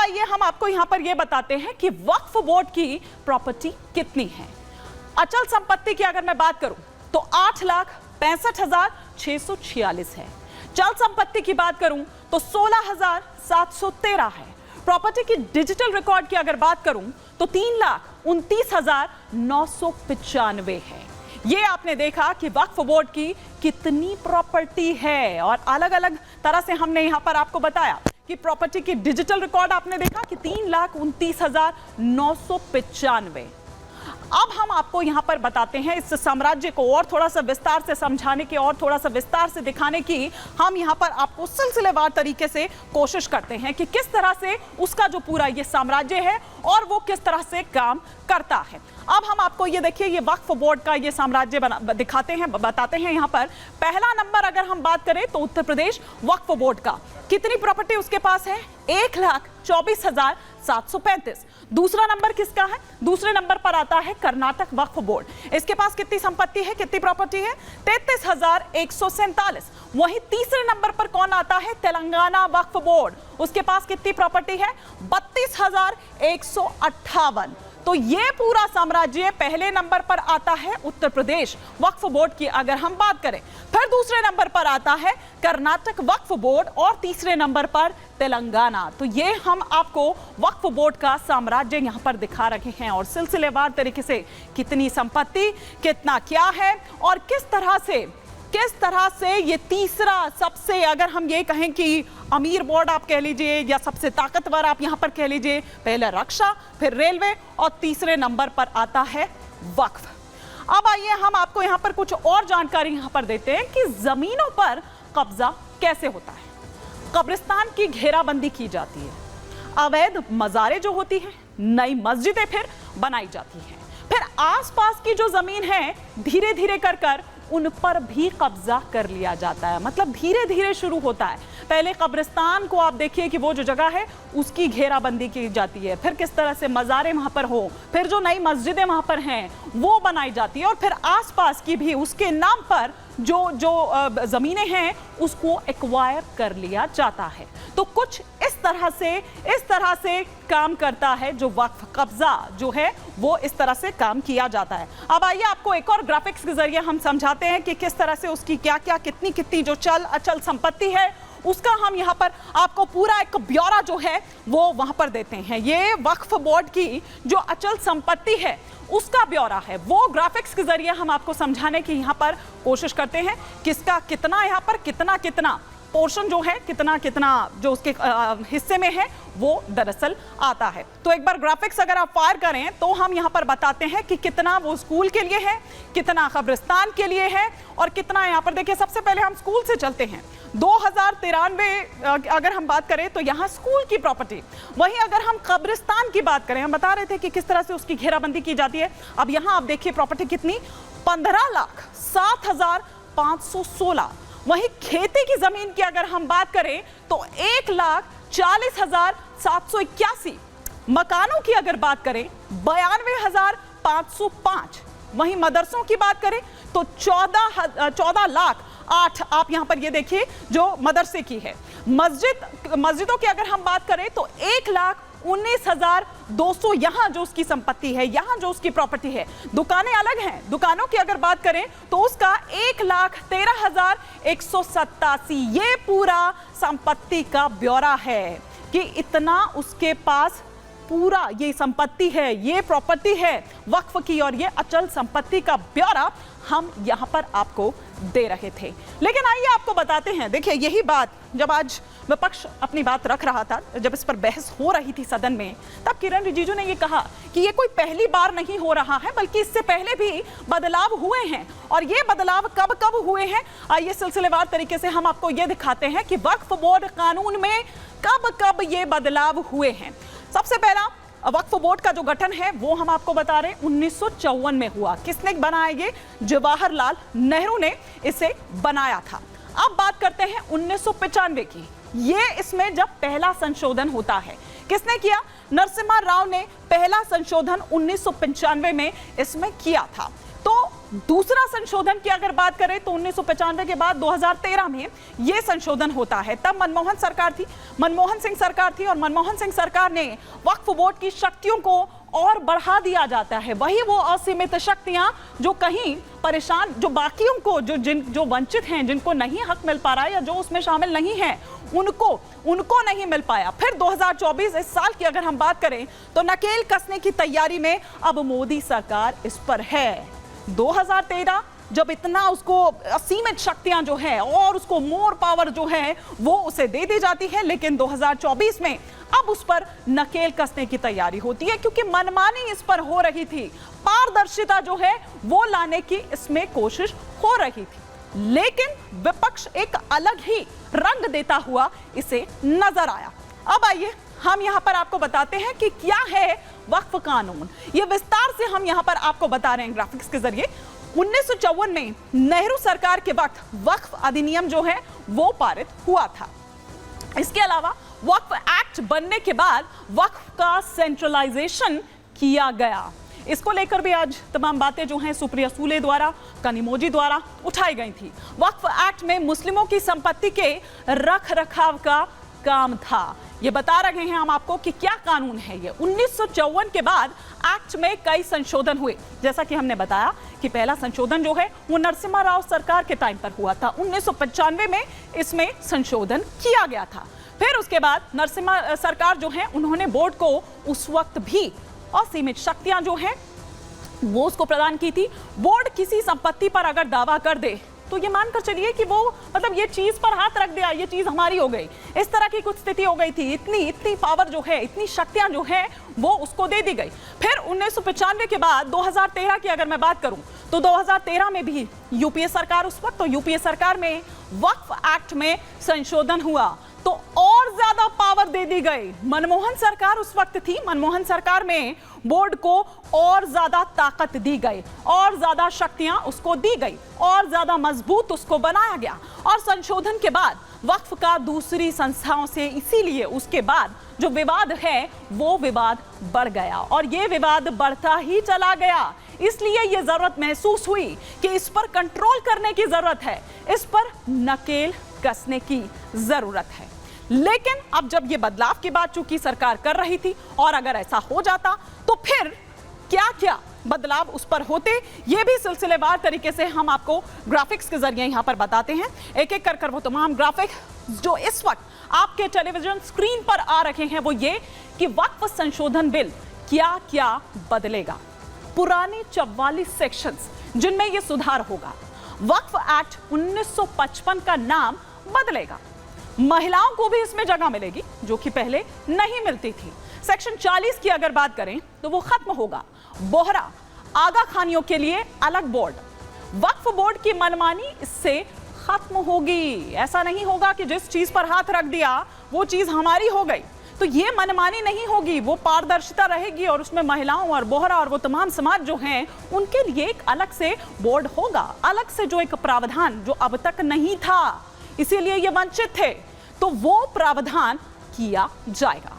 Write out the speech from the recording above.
आइए हम आपको यहां पर यह बताते हैं कि वक्फ बोर्ड की प्रॉपर्टी कितनी है। अचल संपत्ति की अगर मैं बात करूं तो 8,65,646 है। चल संपत्ति की बात करूं तो 16,713 है। प्रॉपर्टी की डिजिटल रिकॉर्ड की अगर बात करूं तो 3,29,995 है। ये आपने देखा कि वक्फ बोर्ड की कितनी प्रॉपर्टी है और अलग अलग तरह से हमने यहां पर आपको बताया कि प्रॉपर्टी की डिजिटल रिकॉर्ड आपने देखा कि 3,29,995। अब हम आपको यहां पर बताते हैं इस साम्राज्य को और थोड़ा सा विस्तार से समझाने की और थोड़ा सा विस्तार से दिखाने की हम यहां पर आपको सिलसिलेवार तरीके से कोशिश करते हैं कि किस तरह से उसका जो पूरा ये साम्राज्य है और वो किस तरह से काम करता है। अब हम आपको ये देखिए ये वक्फ बोर्ड का ये साम्राज्य दिखाते हैं, बताते हैं। यहां पर पहला नंबर अगर हम बात करें तो उत्तर प्रदेश वक्फ बोर्ड का कितनी प्रॉपर्टी उसके पास है? 1,24,735। दूसरा नंबर किसका है? दूसरे नंबर पर आता है कर्नाटक वक्फ बोर्ड। इसके पास कितनी संपत्ति है, कितनी प्रॉपर्टी है? 33,147। वहीं तीसरे नंबर पर कौन आता है? तेलंगाना वक्फ बोर्ड। उसके पास कितनी प्रॉपर्टी है? 32,158। तो ये पूरा साम्राज्य पहले नंबर पर आता है उत्तर प्रदेश वक्फ बोर्ड की अगर हम बात करें। फिर दूसरे नंबर पर आता है कर्नाटक वक्फ बोर्ड और तीसरे नंबर पर तेलंगाना। तो ये हम आपको वक्फ बोर्ड का साम्राज्य यहां पर दिखा रहे हैं और सिलसिलेवार तरीके से कितनी संपत्ति, कितना क्या है और किस तरह से ये तीसरा सबसे, अगर हम ये कहें कि अमीर बोर्ड आप कह लीजिए या सबसे ताकतवर आप यहां पर कह लीजिए, पहले रक्षा, फिर रेलवे और तीसरे नंबर पर आता है वक्फ। अब आइए हम आपको यहां पर कुछ और जानकारी यहां पर देते हैं कि जमीनों पर कब्जा कैसे होता है। कब्रिस्तान की घेराबंदी की जाती है, अवैध मज़ारें जो होती हैं, नई मस्जिदें फिर बनाई जाती हैं, फिर आसपास की जो जमीन है धीरे धीरे कर उन पर भी कब्जा कर लिया जाता है। मतलब धीरे धीरे शुरू होता है। पहले कब्रिस्तान को आप देखिए कि वो जो जगह है उसकी घेराबंदी की जाती है, फिर किस तरह से मज़ारें वहाँ पर हो, फिर जो नई मस्जिदें वहाँ पर हैं वो बनाई जाती है और फिर आसपास की भी उसके नाम पर जो ज़मीनें हैं उसको एक्वायर कर लिया जाता है। तो कुछ इस तरह से काम करता है जो वक्फ, कब्जा जो है वो इस तरह से काम किया जाता है। अब आइए आपको एक और ग्राफिक्स के जरिए हम समझाते हैं कि किस तरह से उसकी क्या क्या कितनी जो चल अचल संपत्ति है उसका हम यहाँ पर आपको पूरा एक ब्यौरा जो है वो वहां पर देते हैं। ये वक्फ बोर्ड की जो अचल संपत्ति है उसका ब्यौरा है, वो ग्राफिक्स के जरिए हम आपको समझाने की यहाँ पर कोशिश करते हैं। किसका कितना, यहाँ पर कितना पोर्शन जो है, कितना जो उसके हिस्से में है वो दरअसल आता है। तो एक बार ग्राफिक्स अगर आप फायर करें तो हम यहाँ पर बताते हैं कि कितना वो स्कूल के लिए है, कितना कब्रिस्तान के लिए है और कितना यहाँ पर देखिए। सबसे पहले हम स्कूल से चलते हैं। 2093 अगर हम बात करें तो यहाँ स्कूल की प्रॉपर्टी। वहीं अगर हम कब्रिस्तान की बात करें, हम बता रहे थे कि किस तरह से उसकी घेराबंदी की जाती है। अब यहाँ आप देखिए प्रॉपर्टी कितनी, 15,07,516। वहीं खेती की जमीन की अगर हम बात करें तो 1,40,781। मकानों की अगर बात करें 92,505। वहीं मदरसों की बात करें तो 14 लाख 8 आप यहां पर ये देखिए जो मदरसे की है। मस्जिदों की अगर हम बात करें तो 1,19,200 यहां जो उसकी संपत्ति है, यहां जो उसकी प्रॉपर्टी है। दुकानें अलग हैं, दुकानों की अगर बात करें तो उसका 1,13,187। ये पूरा संपत्ति का ब्यौरा है कि इतना उसके पास पूरा ये संपत्ति है, ये प्रॉपर्टी है वक्फ की और ये अचल संपत्ति का ब्यौरा हम यहां पर आपको दे रहे थे। लेकिन आइए आपको बताते हैं, देखिए यही बात जब आज विपक्ष अपनी बात रख रहा था, जब इस पर बहस हो रही थी सदन में, तब किरण रिजिजू ने ये कहा कि ये कोई पहली बार नहीं हो रहा है बल्कि इससे पहले भी बदलाव हुए हैं। और ये बदलाव कब कब हुए हैं आइए सिलसिलेवार तरीके से हम आपको ये दिखाते हैं कि वक्फ बोर्ड कानून में कब कब ये बदलाव हुए हैं। सबसे पहला वक्फ बोर्ड का जो गठन है वो हम आपको बता रहे हैं 1954 में हुआ। किसने बनाया? ये जवाहरलाल नेहरू ने इसे बनाया था। अब बात करते हैं 1995 की। ये इसमें जब पहला संशोधन होता है, किसने किया? नरसिम्हा राव ने पहला संशोधन 1995 में इसमें किया था। तो दूसरा संशोधन की अगर बात करें तो 1995 के बाद 2013 में यह संशोधन होता है। तब मनमोहन सिंह सरकार थी और मनमोहन सिंह सरकार ने वक्फ बोर्ड की शक्तियों को और बढ़ा दिया जाता है। वही वो असीमित शक्तियां जो कहीं परेशान, जो बाकियों को, जो वंचित हैं, जिनको नहीं हक मिल पा रहा है या जो उसमें शामिल नहीं है, उनको नहीं मिल पाया। फिर 2024 इस साल की अगर हम बात करें तो नकेल कसने की तैयारी में अब मोदी सरकार इस पर है। 2013 जब इतना उसको असीमित शक्तियां जो है और उसको मोर पावर जो है वो उसे दे दी जाती है, लेकिन 2024 में अब उस पर नकेल कसने की तैयारी होती है, क्योंकि मनमानी इस पर हो रही थी, पारदर्शिता जो है वो लाने की इसमें कोशिश हो रही थी, लेकिन विपक्ष एक अलग ही रंग देता हुआ इसे नजर आया। अब आइए हम यहां पर आपको बताते हैं कि क्या है वक्फ कानून। ये विस्तार से हम यहां पर आपको बता रहे हैं ग्राफिक्स के जरिए। 1954 में नेहरू सरकार के वक्त वक्फ अधिनियम जो है वो पारित हुआ था। इसके अलावा वक्फ एक्ट बनने के बाद वक्फ का सेंट्रलाइजेशन किया गया। इसको लेकर भी आज तमाम बातें जो हैं सुप्रिया सूले द्वारा, कनिमोझी द्वारा उठाई गई थी। वक्फ एक्ट में मुस्लिमों की संपत्ति के रख रखाव का काम था। ये बता रहे हैं हम आपको कि क्या कानून है ये। 1954 के बाद एक्ट में कई संशोधन हुए, जैसा कि हमने बताया कि पहला संशोधन जो है वो नरसिम्हा राव सरकार के टाइम पर हुआ था। 1995 में इसमें संशोधन किया गया था। फिर उसके बाद नरसिम्हा सरकार जो है उन्होंने बोर्ड को उस वक्त भी असीमित शक्तियां जो है वो उसको प्रदान की थी। बोर्ड किसी संपत्ति पर अगर दावा कर दे तो ये मानकर चलिए कि वो मतलब ये चीज पर हाथ रख दिया, ये चीज हमारी हो गई, इस तरह की कुछ स्थिति हो गई थी। इतनी पावर जो है, इतनी शक्तियां जो है वो उसको दे दी गई। फिर 1995 के बाद 2013 की अगर मैं बात करूं तो 2013 में भी यूपीए सरकार, उस वक्त तो यूपीए सरकार में वक्फ एक्ट में संशोधन हुआ तो और ज्यादा पावर दे दी गई। मनमोहन सरकार उस वक्त थी, मनमोहन सरकार में बोर्ड को और ज्यादा ताकत दी गई, और ज्यादा शक्तियां उसको दी गई, और ज्यादा मजबूत उसको बनाया गया। और संशोधन के बाद वक्फ का दूसरी संस्थाओं से, इसीलिए उसके बाद जो विवाद है वो विवाद बढ़ गया और ये विवाद बढ़ता ही चला गया। इसलिए ये जरूरत महसूस हुई कि इस पर कंट्रोल करने की जरूरत है, इस पर नकेल कसने की जरूरत है। लेकिन अब जब ये बदलाव की बात चूंकि सरकार कर रही थी और अगर ऐसा हो जाता तो फिर क्या क्या बदलाव उस पर होते, ये भी सिलसिलेवार तरीके से हम आपको ग्राफिक्स के जरिए यहां पर बताते हैं। एक एक कर वो तमाम ग्राफिक जो इस वक्त आपके टेलीविजन स्क्रीन पर आ रहे हैं वो ये कि वक्फ संशोधन बिल क्या क्या बदलेगा। पुराने 44 सेक्शंस जिनमें ये सुधार होगा। वक्फ एक्ट 1955 का नाम बदलेगा। महिलाओं को भी इसमें जगह मिलेगी जो कि पहले नहीं मिलती थी। सेक्शन 40 की अगर बात करें तो वो खत्म होगा। बोहरा आगा खानियों के लिए अलग बोर्ड। वक्फ बोर्ड की मनमानी इससे खत्म होगी। ऐसा नहीं होगा कि जिस चीज पर हाथ रख दिया वो चीज हमारी हो गई, तो ये मनमानी नहीं होगी, वो पारदर्शिता रहेगी और उसमें महिलाओं और बोहरा और वो तमाम समाज जो हैं उनके लिए एक अलग से बोर्ड होगा, अलग से जो एक प्रावधान जो अब तक नहीं था, इसीलिए ये वंचित थे, तो वो प्रावधान किया जाएगा।